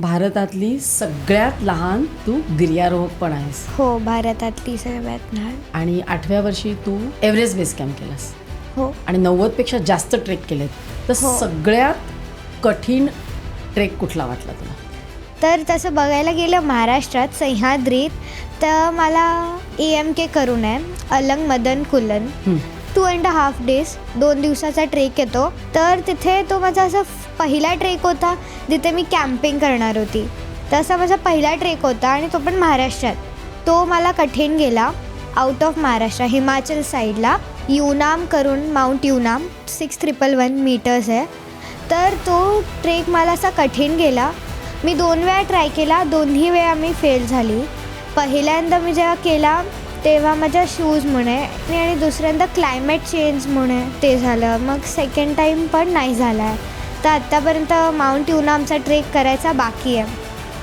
भारतातली सगळ्यात लहान तू गिर्यारोहक पण आहेस. हो, भारतातली सगळ्यात लहान. आणि 8व्या वर्षी तू एव्हरेस्ट बेस कॅम्प केलास. हो. आणि 90पेक्षा जास्त ट्रेक केलेत. तर हो. सगळ्यात कठीण ट्रेक कुठला वाटला तुला? तर तसं बघायला गेलं महाराष्ट्रात सह्याद्रीत तर मला EMK करून आहे, अलंग मदन कुलन. 2.5 days 2 दिवसाचा ट्रेक येतो. तर तिथे तो माझा असा पहिला ट्रेक होता जिथे मी कॅम्पिंग करणार होती. तसा माझा पहिला ट्रेक होता आणि तो पण महाराष्ट्रात. तो मला कठीण गेला. आउट ऑफ महाराष्ट्र हिमाचल साईडला युनाम करून माउंट युनाम 6111 मीटर्स आहे. तर तो ट्रेक मला असा कठीण गेला. मी 2 वेळा ट्राय केला, दोन्ही वेळा मी फेल झाली. पहिल्यांदा मी जेव्हा केला तेव्हा माझ्या शूजमुळे आणि दुसऱ्यांदा क्लायमेट चेंजमुळे ते झालं. मग सेकंड टाईम पण नाही झाला आहे. तर आत्तापर्यंत माउंट युनामचा ट्रेक करायचा बाकी आहे.